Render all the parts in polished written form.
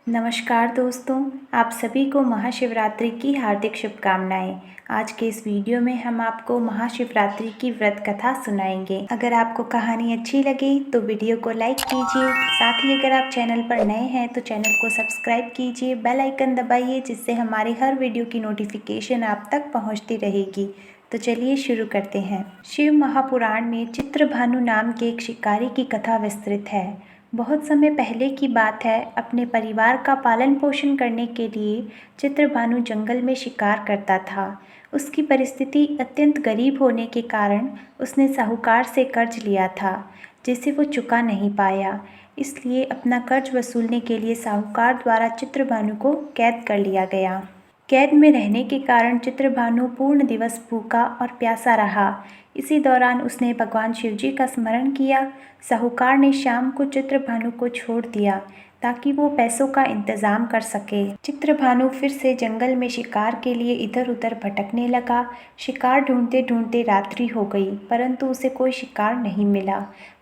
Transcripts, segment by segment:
नमस्कार दोस्तों, आप सभी को महाशिवरात्रि की हार्दिक शुभकामनाएं। आज के इस वीडियो में हम आपको महाशिवरात्रि की व्रत कथा सुनाएंगे। अगर आपको कहानी अच्छी लगी तो वीडियो को लाइक कीजिए। साथ ही अगर आप चैनल पर नए हैं तो चैनल को सब्सक्राइब कीजिए, बेल आइकन दबाइए, जिससे हमारे हर वीडियो की नोटिफिकेशन आप तक पहुँचती रहेगी। तो चलिए शुरू करते हैं। शिव महापुराण में चित्रभानु नाम के एक शिकारी की कथा विस्तृत है। बहुत समय पहले की बात है। अपने परिवार का पालन पोषण करने के लिए चित्रभानु जंगल में शिकार करता था। उसकी परिस्थिति अत्यंत गरीब होने के कारण उसने साहूकार से कर्ज लिया था, जिसे वो चुका नहीं पाया। इसलिए अपना कर्ज वसूलने के लिए साहूकार द्वारा चित्रभानु को कैद कर लिया गया। कैद में रहने के कारण चित्रभानु पूर्ण दिवस भूखा और प्यासा रहा। इसी दौरान उसने भगवान शिवजी का स्मरण किया। साहूकार ने शाम को चित्रभानु को छोड़ दिया ताकि वो पैसों का इंतजाम कर सके। चित्रभानु फिर से जंगल में शिकार के लिए इधर उधर भटकने लगा। शिकार ढूंढते ढूंढते रात्रि हो गई, परंतु उसे कोई शिकार नहीं मिला।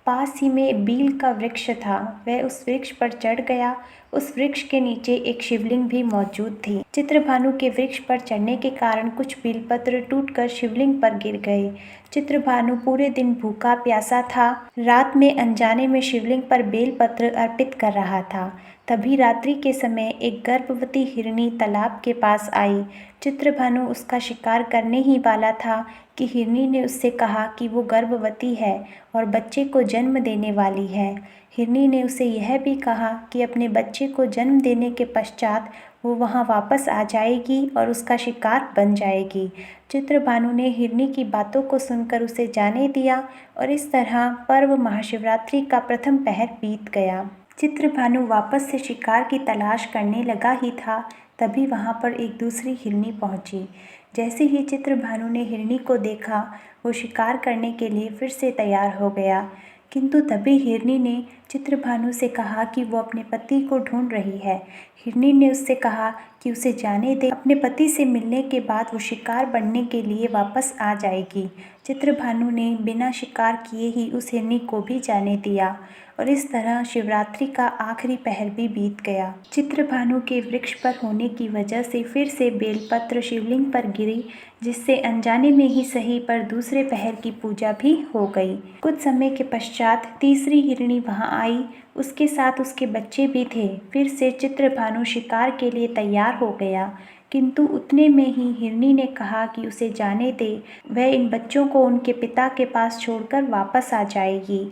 पास ही में बील का वृक्ष था। वह उस वृक्ष पर चढ़ गया। उस वृक्ष के नीचे एक शिवलिंग भी मौजूद थी। चित्रभानु के वृक्ष पर चढ़ने के कारण कुछ बेलपत्र टूटकर शिवलिंग पर गिर गए। चित्रभानु पूरे दिन भूखा प्यासा था। रात में अनजाने में शिवलिंग पर बेलपत्र अर्पित कर रहा था। तभी रात्रि के समय एक गर्भवती हिरनी तालाब के पास आई। चित्रभानु उसका शिकार करने ही वाला था कि हिरनी ने उससे कहा कि वो गर्भवती है और बच्चे को जन्म देने वाली है। हिरनी ने उसे यह भी कहा कि अपने बच्चे को जन्म देने के पश्चात वो वहाँ वापस आ जाएगी और उसका शिकार बन जाएगी। चित्रभानु ने हिरनी की बातों को सुनकर उसे जाने दिया और इस तरह पर्व महाशिवरात्रि का प्रथम पहर बीत गया। चित्रभानु वापस से शिकार की तलाश करने लगा ही था, तभी वहाँ पर एक दूसरी हिरनी पहुँची। जैसे ही चित्रभानु ने हिरनी को देखा, वो शिकार करने के लिए फिर से तैयार हो गया। किंतु तभी हिरनी ने चित्रभानु से कहा कि वो अपने पति को ढूंढ रही है। हिरनी ने उससे कहा कि उसे जाने दे, अपने पति से मिलने के बाद वो शिकार बनने के लिए वापस आ जाएगी। चित्रभानु ने बिना शिकार किए ही उस हिरनी को भी जाने दिया और इस तरह शिवरात्रि का आखिरी पहर भी बीत गया। चित्रभानु के वृक्ष पर होने की वजह से फिर से बेलपत्र शिवलिंग पर गिरी, जिससे अनजाने में ही सही पर दूसरे पहर की पूजा भी हो गई। कुछ समय के पश्चात तीसरी हिरनी वहां आई। उसके साथ उसके बच्चे भी थे। फिर से चित्रभानु शिकार के लिए तैयार हो गया, किंतु उतने में ही हिरनी ने कहा कि उसे जाने दे, वह इन बच्चों को उनके पिता के पास छोड़कर वापस आ जाएगी।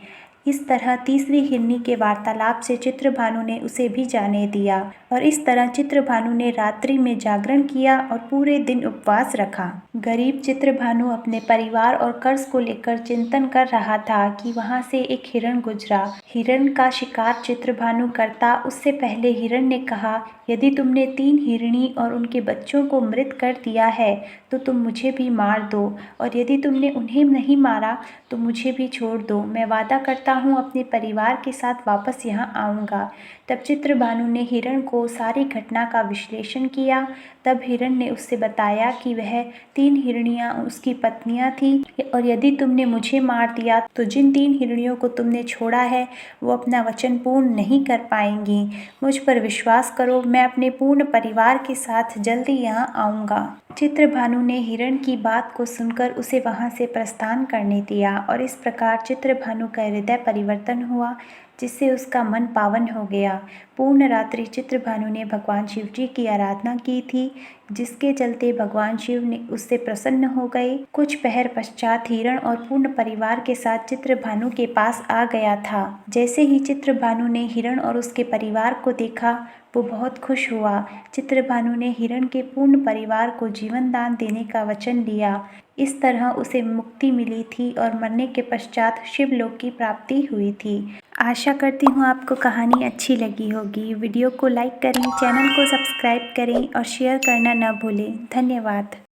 इस तरह तीसरी हिरनी के वार्तालाप से चित्रभानु ने उसे भी जाने दिया और इस तरह चित्रभानु ने रात्रि में जागरण किया और पूरे दिन उपवास रखा। गरीब चित्रभानु अपने परिवार और कर्ज को लेकर चिंतन कर रहा था कि वहां से एक हिरण गुजरा। हिरण का शिकार चित्रभानु करता उससे पहले हिरण ने कहा, यदि तुमने 3 हिरनी और उनके बच्चों को मृत कर दिया है तो तुम मुझे भी मार दो, और यदि तुमने उन्हें नहीं मारा तो मुझे भी छोड़ दो। मैं वादा करता हूँ अपने परिवार के साथ वापस यहाँ आऊँगा। तब चित्रभानु ने हिरण को सारी घटना का विश्लेषण किया। तब हिरण ने उससे बताया कि वह 3 हिरनियाँ उसकी पत्नियाँ थीं और यदि तुमने मुझे मार दिया तो जिन 3 हिरनियों को तुमने छोड़ा है वो अपना वचन पूर्ण नहीं कर पाएंगी। मुझ पर विश्वास करो, मैं अपने पूर्ण परिवार के साथ जल्दी यहाँ आऊँगा। चित्रभानु ने हिरण की बात को सुनकर उसे वहां से प्रस्थान करने दिया और इस प्रकार चित्रभानु का हृदय परिवर्तन हुआ, जिससे उसका मन पावन हो गया। पूर्ण रात्रि चित्रभानु ने भगवान शिवजी की आराधना की थी, जिसके चलते भगवान शिव ने उससे प्रसन्न हो गए। कुछ पहर पश्चात हिरण और पूर्ण परिवार के साथ चित्रभानु के पास आ गया था। जैसे ही चित्रभानु ने हिरण और उसके परिवार को देखा, वो बहुत खुश हुआ। चित्रभानु ने हिरण के पूर्ण परिवार को जीवन दान देने का वचन लिया। इस तरह उसे मुक्ति मिली थी और मरने के पश्चात शिवलोक की प्राप्ति हुई थी। आशा करती हूँ आपको कहानी अच्छी लगी होगी। वीडियो को लाइक करें, चैनल को सब्सक्राइब करें और शेयर करना न भूलें। धन्यवाद।